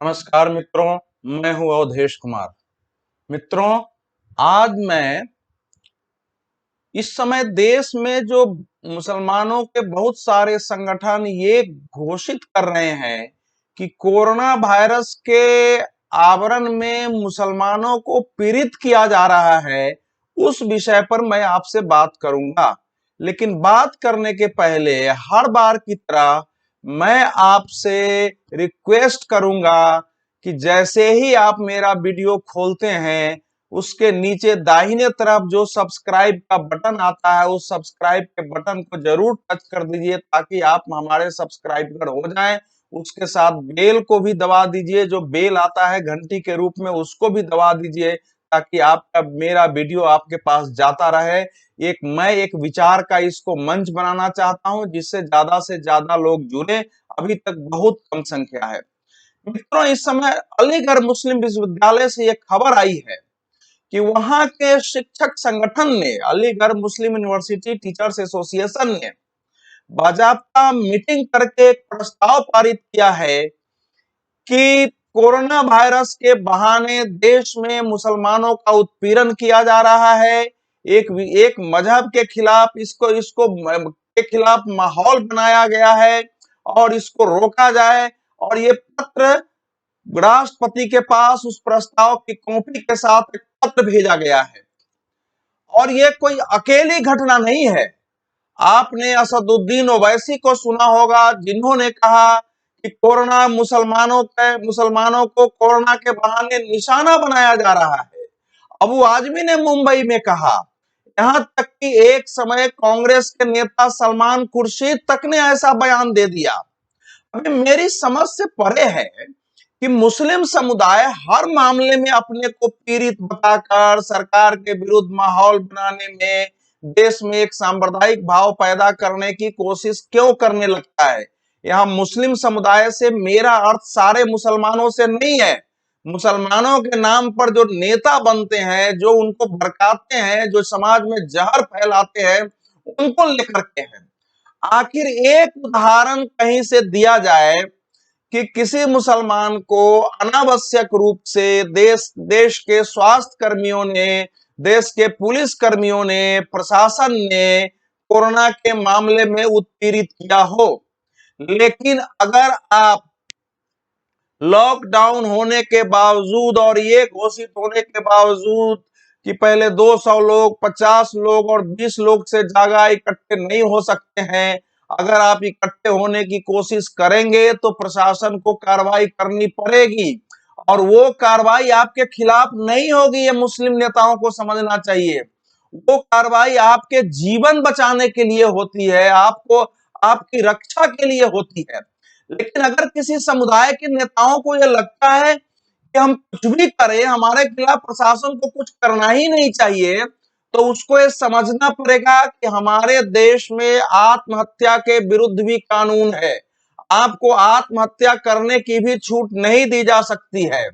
नमस्कार मित्रों, मैं हूं अवधेश कुमार। मित्रों, आज मैं इस समय देश में जो मुसलमानों के बहुत सारे संगठन ये घोषित कर रहे हैं कि कोरोना वायरस के आवरण में मुसलमानों को पीड़ित किया जा रहा है, उस विषय पर मैं आपसे बात करूंगा। लेकिन बात करने के पहले हर बार की तरह मैं आपसे रिक्वेस्ट करूंगा कि जैसे ही आप मेरा वीडियो खोलते हैं, उसके नीचे दाहिने तरफ जो सब्सक्राइब का बटन आता है, उस सब्सक्राइब के बटन को जरूर टच कर दीजिए ताकि आप हमारे सब्सक्राइबर हो जाएं। उसके साथ बेल को भी दबा दीजिए, जो बेल आता है घंटी के रूप में, उसको भी दबा दीजिए ताकि आपका मेरा वीडियो आपके पास जाता रहे। मैं एक विचार का इसको मंच बनाना चाहता हूं जिससे से ज्यादा लोग जुड़े। अभी तक बहुत कम संख्या है। मित्रों, इस समय अलीगढ़ मुस्लिम विश्वविद्यालय से एक खबर आई है कि वहां के शिक्षक संगठन ने, अलीगढ़ मुस्लिम यूनिवर्सिटी टीचर्स एसोसिएशन ने बाजाबता मीटिंग करके एक प्रस्ताव पारित किया है कि कोरोना वायरस के बहाने देश में मुसलमानों का उत्पीड़न किया जा रहा है। एक मजहब के खिलाफ इसको इसको के खिलाफ माहौल बनाया गया है और इसको रोका जाए। और ये पत्र राष्ट्रपति के पास उस प्रस्ताव की कॉपी के साथ एक पत्र भेजा गया है। और ये कोई अकेली घटना नहीं है। आपने असदुद्दीन ओवैसी को सुना होगा, जिन्होंने कहा कि कोरोना मुसलमानों को कोरोना के बहाने निशाना बनाया जा रहा है। अबू आजमी ने मुंबई में कहा। यहां तक कि एक समय कांग्रेस के नेता सलमान खुर्शीद तक ने ऐसा बयान दे दिया। अभी मेरी समझ से परे है कि मुस्लिम समुदाय हर मामले में अपने को पीड़ित बताकर सरकार के विरुद्ध माहौल बनाने में, देश में एक सांप्रदायिक भाव पैदा करने की कोशिश क्यों करने लगता है। यहाँ मुस्लिम समुदाय से मेरा अर्थ सारे मुसलमानों से नहीं है। मुसलमानों के नाम पर जो नेता बनते हैं, जो उनको भड़काते हैं, जो समाज में जहर फैलाते हैं, उनको लेकर के हैं। आखिर एक उदाहरण कहीं से दिया जाए कि किसी मुसलमान को अनावश्यक रूप से देश के स्वास्थ्य कर्मियों ने, देश के पुलिस कर्मियों ने, प्रशासन ने कोरोना के मामले में उत्पीड़ित किया हो। लेकिन अगर आप लॉकडाउन होने के बावजूद और ये घोषित होने के बावजूद कि पहले 200 लोग, 50 लोग और 20 लोग से ज्यादा इकट्ठे नहीं हो सकते हैं, अगर आप इकट्ठे होने की कोशिश करेंगे तो प्रशासन को कार्रवाई करनी पड़ेगी। और वो कार्रवाई आपके खिलाफ नहीं होगी, ये मुस्लिम नेताओं को समझना चाहिए। वो कार्रवाई आपके जीवन बचाने के लिए होती है, आपको आपकी रक्षा के लिए होती है। लेकिन अगर किसी समुदाय के नेताओं को यह लगता है कि हम कुछ भी करें, हमारे खिलाफ प्रशासन को कुछ करना ही नहीं चाहिए, तो उसको ये समझना पड़ेगा कि हमारे देश में आत्महत्या के विरुद्ध भी कानून है। आपको आत्महत्या करने की भी छूट नहीं दी जा सकती है।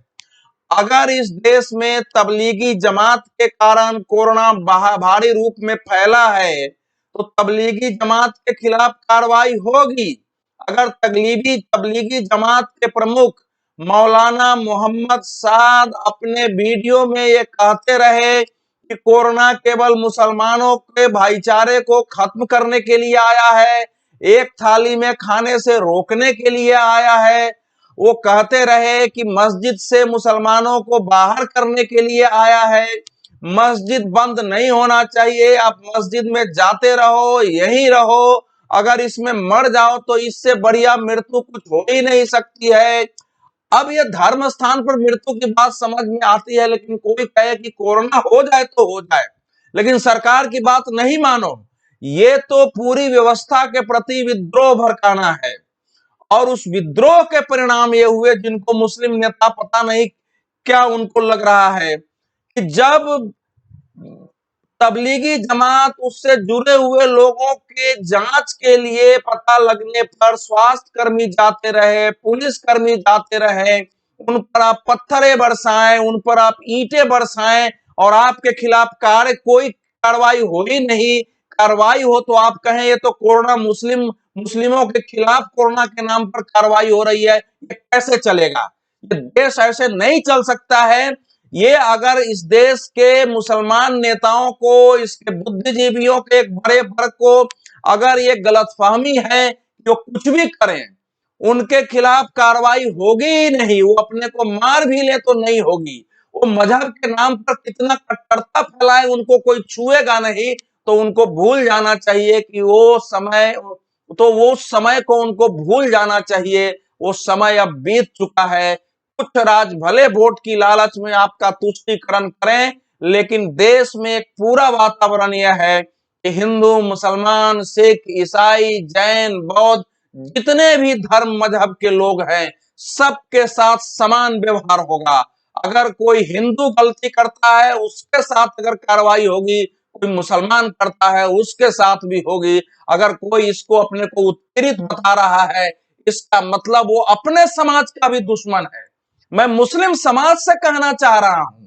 अगर इस देश में तबलीगी जमात के कारण कोरोना भारी रूप में फैला है, तो तबलीगी जमात के खिलाफ कार्रवाई होगी। अगर तबलीगी जमात के प्रमुख मौलाना मोहम्मद साद अपने वीडियो में ये कहते रहे कि कोरोना केवल मुसलमानों के भाईचारे को खत्म करने के लिए आया है, एक थाली में खाने से रोकने के लिए आया है, वो कहते रहे कि मस्जिद से मुसलमानों को बाहर करने के लिए आया है, मस्जिद बंद नहीं होना चाहिए, आप मस्जिद में जाते रहो, यहीं रहो, अगर इसमें मर जाओ तो इससे बढ़िया मृत्यु कुछ हो ही नहीं सकती है। अब ये धर्म स्थान पर मृत्यु की बात समझ में आती है, लेकिन कोई कहे कि कोरोना हो जाए तो हो जाए, लेकिन सरकार की बात नहीं मानो। ये तो पूरी व्यवस्था के प्रति विद्रोह भड़काना है। और उस विद्रोह के परिणाम ये हुए, जिनको मुस्लिम नेता पता नहीं क्या उनको लग रहा है, कि जब तबलीगी जमात उससे जुड़े हुए लोगों के जांच के लिए पता लगने पर स्वास्थ्य कर्मी जाते रहे, पुलिस कर्मी जाते रहे, उन पर आप पत्थरें बरसाएं, उन पर आप ईंटें बरसाएं और आपके खिलाफ कोई कार्रवाई हो ही नहीं। कार्रवाई हो तो आप कहें ये तो कोरोना मुस्लिमों के खिलाफ कोरोना के नाम पर कार्रवाई हो रही है, ये कैसे चलेगा। ये देश ऐसे नहीं चल सकता है। ये अगर इस देश के मुसलमान नेताओं को, इसके बुद्धिजीवियों के एक बड़े वर्ग को अगर ये गलतफहमी है जो कुछ भी करें उनके खिलाफ कार्रवाई होगी ही नहीं, वो अपने को मार भी ले तो नहीं होगी। वो मजहब के नाम पर कितना कट्टरता फैलाए उनको कोई छुएगा नहीं, तो उनको भूल जाना चाहिए कि वो समय, तो वो समय को उनको भूल जाना चाहिए। वो समय अब बीत चुका है। कुछ राज भले वोट की लालच में आपका तुष्टीकरण करें, लेकिन देश में एक पूरा वातावरण यह है कि हिंदू, मुसलमान, सिख, ईसाई, जैन, बौद्ध, जितने भी धर्म मजहब के लोग हैं, सबके साथ समान व्यवहार होगा। अगर कोई हिंदू गलती करता है उसके साथ अगर कार्रवाई होगी, कोई मुसलमान करता है उसके साथ भी होगी। अगर कोई इसको अपने को उत्पीड़ित बता रहा है, इसका मतलब वो अपने समाज का भी दुश्मन है। मैं मुस्लिम समाज से कहना चाह रहा हूं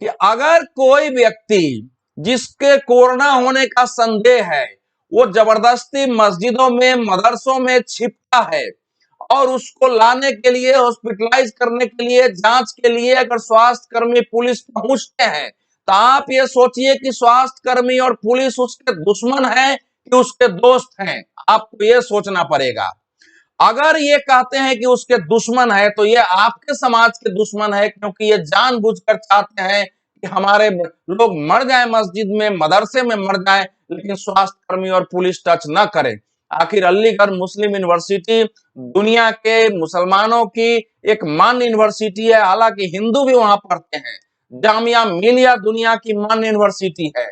कि अगर कोई व्यक्ति जिसके कोरोना होने का संदेह है, वो जबरदस्ती मस्जिदों में, मदरसों में छिपता है और उसको लाने के लिए, हॉस्पिटलाइज करने के लिए, जांच के लिए अगर स्वास्थ्य कर्मी, पुलिस पहुंचते हैं, तो आप ये सोचिए कि स्वास्थ्य कर्मी और पुलिस उसके दुश्मन है कि उसके दोस्त हैं। आपको ये सोचना पड़ेगा। अगर ये कहते हैं कि उसके दुश्मन है, तो ये आपके समाज के दुश्मन है, क्योंकि ये जानबूझकर चाहते हैं कि हमारे लोग मर जाए, मस्जिद में, मदरसे में मर जाए, लेकिन स्वास्थ्य कर्मी और पुलिस टच न करे। आखिर अलीगढ़ मुस्लिम यूनिवर्सिटी दुनिया के मुसलमानों की एक मान्य यूनिवर्सिटी है, हालांकि हिंदू भी वहां पढ़ते हैं। जामिया मिलिया दुनिया की मान्य यूनिवर्सिटी है।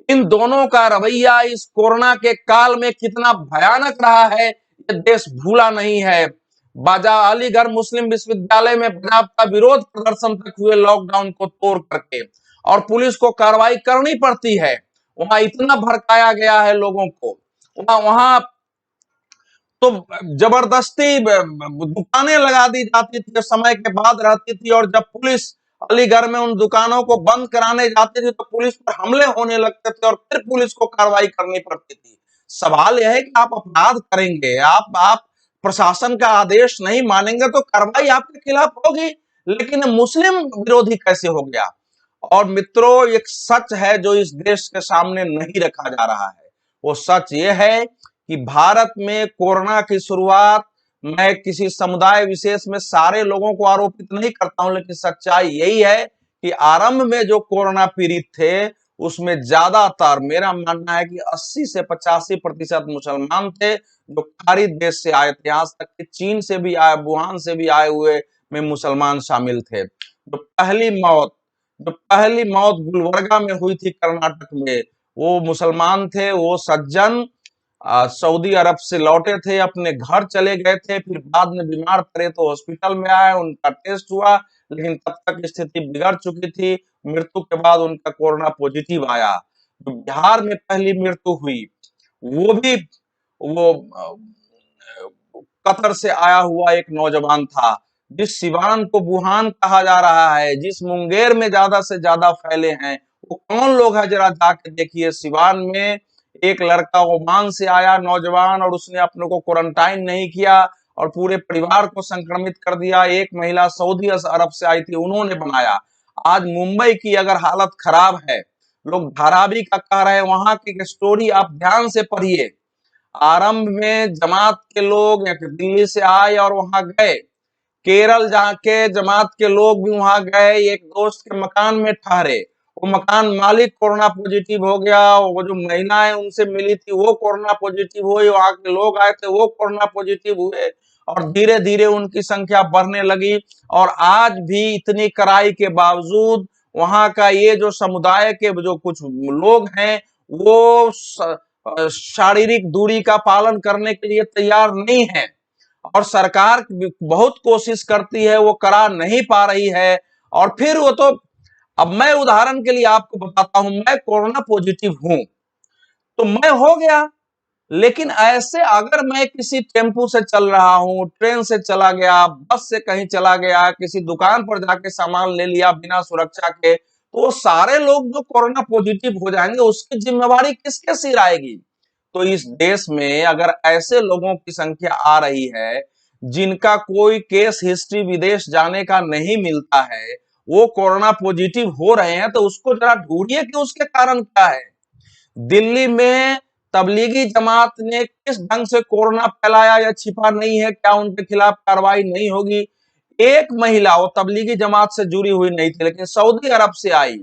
इन दोनों का रवैया इस कोरोना के काल में कितना भयानक रहा है, ये देश भूला नहीं है। बाजा अलीगढ़ मुस्लिम विश्वविद्यालय में बाजाबता विरोध प्रदर्शन तक हुए लॉकडाउन को तोड़ करके, और पुलिस को कार्रवाई करनी पड़ती है। वहां इतना भड़काया गया है लोगों को, वहां तो जबरदस्ती दुकानें लगा दी जाती थी, समय के बाद रहती थी, और जब पुलिस अलीगढ़ में उन दुकानों को बंद कराने जाती थी तो पुलिस पर हमले होने लगते थे और फिर पुलिस को कार्रवाई करनी पड़ती थी। सवाल यह है कि आप अपराध करेंगे, आप प्रशासन का आदेश नहीं मानेंगे तो कार्रवाई आपके खिलाफ होगी, लेकिन मुस्लिम विरोधी कैसे हो गया? और मित्रों, एक सच है जो इस देश के सामने नहीं रखा जा रहा है। वो सच ये है कि भारत में कोरोना की शुरुआत, मैं किसी समुदाय विशेष में सारे लोगों को आरोपित नहीं करता हूं, लेकिन सच्चाई यही है कि आरंभ में जो कोरोना पीड़ित थे उसमें ज्यादातर, मेरा मानना है कि 80 से 85% मुसलमान थे जो खाड़ी देश से आए थे। यहां तक कि चीन से भी आए, वुहान से भी आए हुए में मुसलमान शामिल थे। जो पहली मौत गुलबर्गा में हुई थी कर्नाटक में, वो मुसलमान थे। वो सज्जन सऊदी अरब से लौटे थे, अपने घर चले गए थे, फिर बाद में बीमार पड़े तो हॉस्पिटल में आए, उनका टेस्ट हुआ, लेकिन तब तक स्थिति बिगड़ चुकी थी। मृत्यु के बाद उनका कोरोना पॉजिटिव आया। जो बिहार में पहली मृत्यु हुई, वो भी वो कतर से आया हुआ एक नौजवान था। जिस सिवान को वुहान कहा जा रहा है, जिस मुंगेर में ज्यादा से ज्यादा फैले हैं, वो कौन लोग हैं जरा जाके देखिए। सिवान में एक लड़का ओमान से आया नौजवान, और उसने अपने को क्वारंटाइन नहीं किया और पूरे परिवार को संक्रमित कर दिया। एक महिला सऊदी अरब से आई थी, उन्होंने बनाया। आज मुंबई की अगर हालत खराब है, लोग धारावी का कह रहे हैं, वहां की स्टोरी आप ध्यान से पढ़िए। आरंभ में जमात के लोग दिल्ली से आए और वहां गए, केरल जाके जमात के लोग भी वहां गए, एक दोस्त के मकान में ठहरे। वो मकान मालिक कोरोना पॉजिटिव हो गया, वो जो महिलाएं उनसे मिली थी वो कोरोना पॉजिटिव हुई, वहां के लोग आए थे वो कोरोना पॉजिटिव हुए, और धीरे धीरे उनकी संख्या बढ़ने लगी। और आज भी इतनी कड़ाई के बावजूद वहां का ये जो समुदाय के जो कुछ लोग हैं, वो शारीरिक दूरी का पालन करने के लिए तैयार नहीं है, और सरकार बहुत कोशिश करती है, वो करा नहीं पा रही है। और फिर वो तो, अब मैं उदाहरण के लिए आपको बताता हूं, मैं कोरोना पॉजिटिव हूं तो मैं हो गया, लेकिन ऐसे अगर मैं किसी टेम्पू से चल रहा हूं, ट्रेन से चला गया, बस से कहीं चला गया, किसी दुकान पर जाके सामान ले लिया बिना सुरक्षा के, तो वो सारे लोग जो कोरोना पॉजिटिव हो जाएंगे उसकी जिम्मेवारी किसके सिर आएगी? तो इस देश में अगर ऐसे लोगों की संख्या आ रही है जिनका कोई केस हिस्ट्री विदेश जाने का नहीं मिलता है, वो कोरोना पॉजिटिव हो रहे हैं, तो उसको जरा ढूंढिए कि उसके कारण क्या है। दिल्ली में तबलीगी जमात ने किस ढंग से कोरोना फैलाया, या छिपा नहीं है, क्या उनके खिलाफ कार्रवाई नहीं होगी। एक महिला, वो तबलीगी जमात से जुड़ी हुई नहीं थी, लेकिन सऊदी अरब से आई,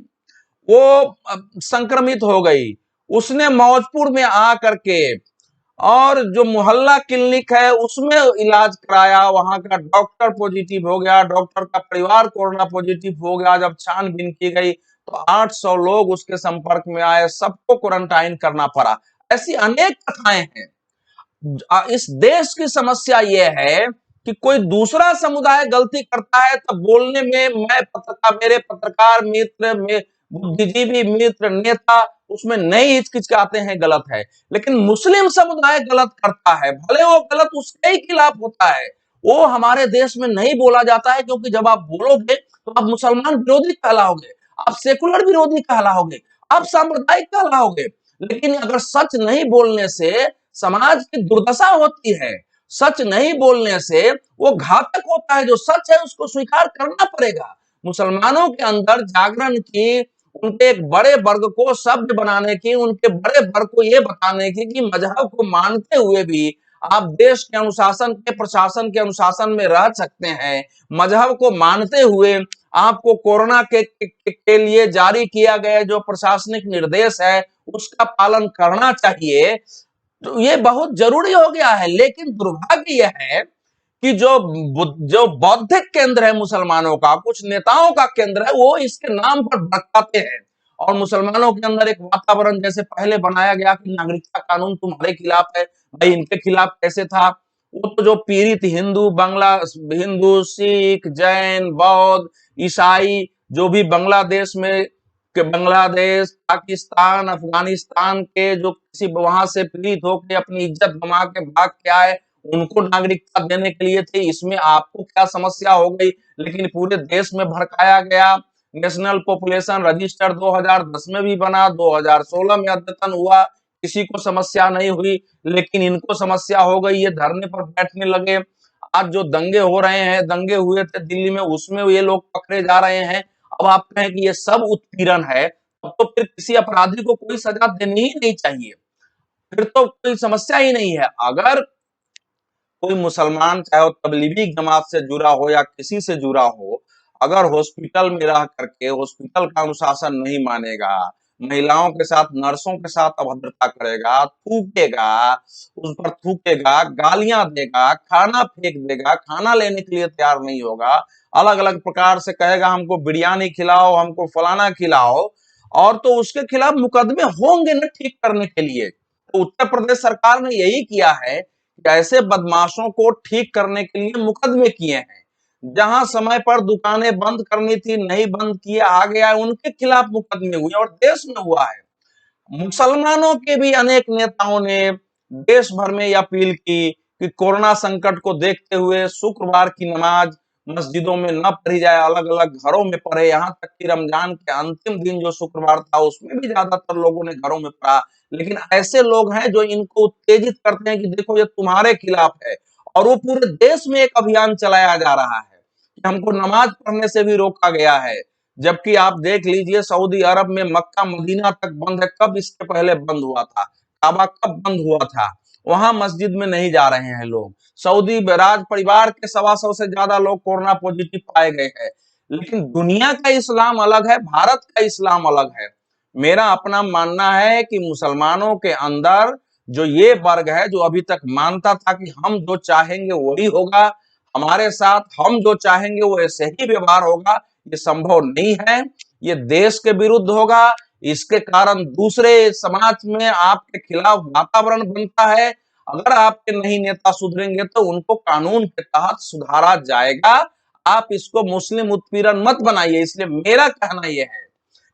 वो संक्रमित हो गई। उसने मौजपुर में आ करके और जो मोहल्ला क्लिनिक है उसमें इलाज कराया, वहां का डॉक्टर पॉजिटिव हो गया, डॉक्टर का परिवार कोरोना पॉजिटिव हो गया। जब छानबीन की गई तो 800 लोग उसके संपर्क में आए, सबको क्वारंटाइन करना पड़ा। ऐसी अनेक कथाएं हैं। इस देश की समस्या यह है कि कोई दूसरा समुदाय गलती करता है तब बोलने में मैं पत्रकार, मेरे पत्रकार मित्र में, बुद्धिजीवी मित्र, नेता उसमें नहीं हिचकिचाते हैं, गलत है। लेकिन मुस्लिम समुदाय गलत करता है, भले वो गलत उसके ही खिलाफ होता है, वो हमारे देश में नहीं बोला जाता है, क्योंकि जब आप बोलोगे तो आप मुसलमान विरोधी कहलाओगे, आप सेकुलर विरोधी कहलाओगे, आप सांप्रदायिक कहलाओगे। लेकिन अगर सच नहीं बोलने से समाज की दुर्दशा होती है, सच नहीं बोलने से वो घातक होता है। जो सच है उसको स्वीकार करना पड़ेगा। मुसलमानों के अंदर जागरण की, उनके एक बड़े वर्ग को सभ्य बनाने की, उनके बड़े वर्ग को ये बताने की कि मजहब को मानते हुए भी आप देश के अनुशासन के, प्रशासन के अनुशासन में रह सकते हैं। मजहब को मानते हुए आपको कोरोना के लिए जारी किया गया जो प्रशासनिक निर्देश है उसका पालन करना चाहिए। तो ये बहुत जरूरी हो गया है। लेकिन दुर्भाग्य यह है कि जो बौद्धिक केंद्र है मुसलमानों का, कुछ नेताओं का केंद्र है, वो इसके नाम पर भटकाते हैं। और मुसलमानों के अंदर एक वातावरण जैसे पहले बनाया गया कि नागरिकता कानून तुम्हारे खिलाफ है, भाई इनके खिलाफ कैसे था। वो तो जो पीड़ित हिंदू, सिख, जैन, बौद्ध, ईसाई, जो भी बांग्लादेश, पाकिस्तान, अफगानिस्तान के जो किसी वहां से पीड़ित होकर अपनी इज्जत गंवा के भाग के आए, उनको नागरिकता देने के लिए थे। इसमें आपको क्या समस्या हो गई। लेकिन पूरे देश में भड़काया गया। नेशनल पॉपुलेशन रजिस्टर 2010 में भी बना, 2016 में अद्यतन हुआ, किसी को समस्या नहीं हुई। लेकिन इनको समस्या हो गई, ये धरने पर बैठने लगे। आज जो दंगे हो रहे हैं, दंगे हुए थे दिल्ली में, उसमें ये लोग पकड़े जा रहे हैं। अब आप कहें कि ये सब उत्पीड़न है, तब तो फिर किसी अपराधी को कोई सजा देनी ही नहीं चाहिए, फिर तो कोई समस्या ही नहीं है। अगर कोई मुसलमान, चाहे वो तबलीगी जमात से जुड़ा हो या किसी से जुड़ा हो, अगर हॉस्पिटल में रह करके हॉस्पिटल का अनुशासन नहीं मानेगा, महिलाओं के साथ, नर्सों के साथ अभद्रता करेगा, थूकेगा, उस पर थूकेगा, गालियां देगा, खाना फेंक देगा, खाना लेने के लिए तैयार नहीं होगा, अलग अलग प्रकार से कहेगा हमको बिरयानी खिलाओ, हमको फलाना खिलाओ, और तो उसके खिलाफ मुकदमे होंगे ना ठीक करने के लिए। तो उत्तर प्रदेश सरकार ने यही किया है, ऐसे बदमाशों को ठीक करने के लिए मुकदमे किए हैं। जहां समय पर दुकानें बंद करनी थी, नहीं बंद किए, आ गया, उनके खिलाफ मुकदमे हुए और देश में हुआ है। मुसलमानों के भी अनेक नेताओं ने देश भर में यह अपील की कि कोरोना संकट को देखते हुए शुक्रवार की नमाज मस्जिदों में न पढ़ी जाए, अलग अलग घरों में पढ़े। यहाँ तक कि रमजान के अंतिम दिन जो शुक्रवार था उसमें भी ज्यादातर लोगों ने घरों में पढ़ा। लेकिन ऐसे लोग हैं जो इनको उत्तेजित करते हैं कि देखो ये तुम्हारे खिलाफ है, और वो पूरे देश में एक अभियान चलाया जा रहा है कि हमको नमाज पढ़ने से भी रोका गया है। जबकि आप देख लीजिए सऊदी अरब में मक्का मदीना तक बंद है, कब इसके पहले बंद हुआ था, काबा कब बंद हुआ था, वहां मस्जिद में नहीं जा रहे हैं लोग। सऊदी राज परिवार के 125 से ज्यादा लोग कोरोना पॉजिटिव पाए गए हैं। लेकिन दुनिया का इस्लाम अलग है, भारत का इस्लाम अलग है। मेरा अपना मानना है कि मुसलमानों के अंदर जो ये वर्ग है जो अभी तक मानता था कि हम जो चाहेंगे वही होगा, हमारे साथ हम जो चाहेंगे वो ऐसे ही व्यवहार होगा, ये संभव नहीं है। ये देश के विरुद्ध होगा। इसके कारण दूसरे समाज में आपके खिलाफ वातावरण बनता है। अगर आपके नहीं नेता सुधरेंगे तो उनको कानून के तहत सुधारा जाएगा। आप इसको मुस्लिम उत्पीड़न मत बनाइए। इसलिए मेरा कहना यह है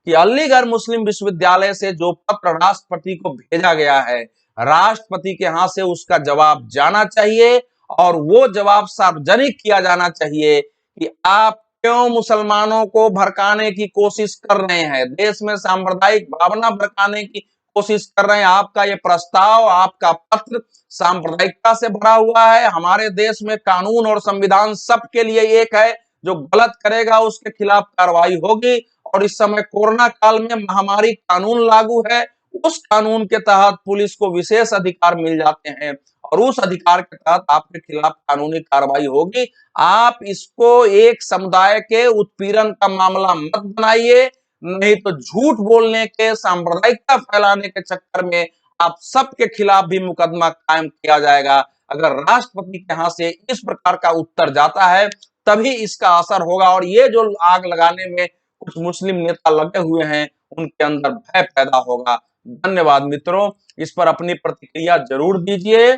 कि अलीगढ़ मुस्लिम विश्वविद्यालय से जो पत्र राष्ट्रपति को भेजा गया है, राष्ट्रपति के हाथ से उसका जवाब जाना चाहिए, और वो जवाब सार्वजनिक किया जाना चाहिए कि आप क्यों मुसलमानों को भड़काने की कोशिश कर रहे हैं, देश में सांप्रदायिक भावना भड़काने की कोशिश कर रहे हैं। आपका ये प्रस्ताव, आपका पत्र सांप्रदायिकता से भरा हुआ है। हमारे देश में कानून और संविधान सबके लिए एक है, जो गलत करेगा उसके खिलाफ कार्रवाई होगी। और इस समय कोरोना काल में महामारी कानून लागू है, उस कानून के तहत पुलिस को विशेष अधिकार मिल जाते हैं और उस अधिकार के तहत आपके खिलाफ कानूनी कार्रवाई होगी। आप इसको एक समुदाय के उत्पीड़न का मामला मत बनाइए, नहीं तो झूठ बोलने के, सांप्रदायिकता फैलाने के चक्कर में आप सबके खिलाफ भी मुकदमा कायम किया जाएगा। अगर राष्ट्रपति के यहां से इस प्रकार का उत्तर जाता है तभी इसका असर होगा और ये जो आग लगाने में कुछ मुस्लिम नेता लगे हुए हैं उनके अंदर भय पैदा होगा। धन्यवाद मित्रों, इस पर अपनी प्रतिक्रिया जरूर दीजिए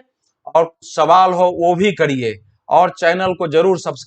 और सवाल हो वो भी करिए और चैनल को जरूर सब्सक्राइब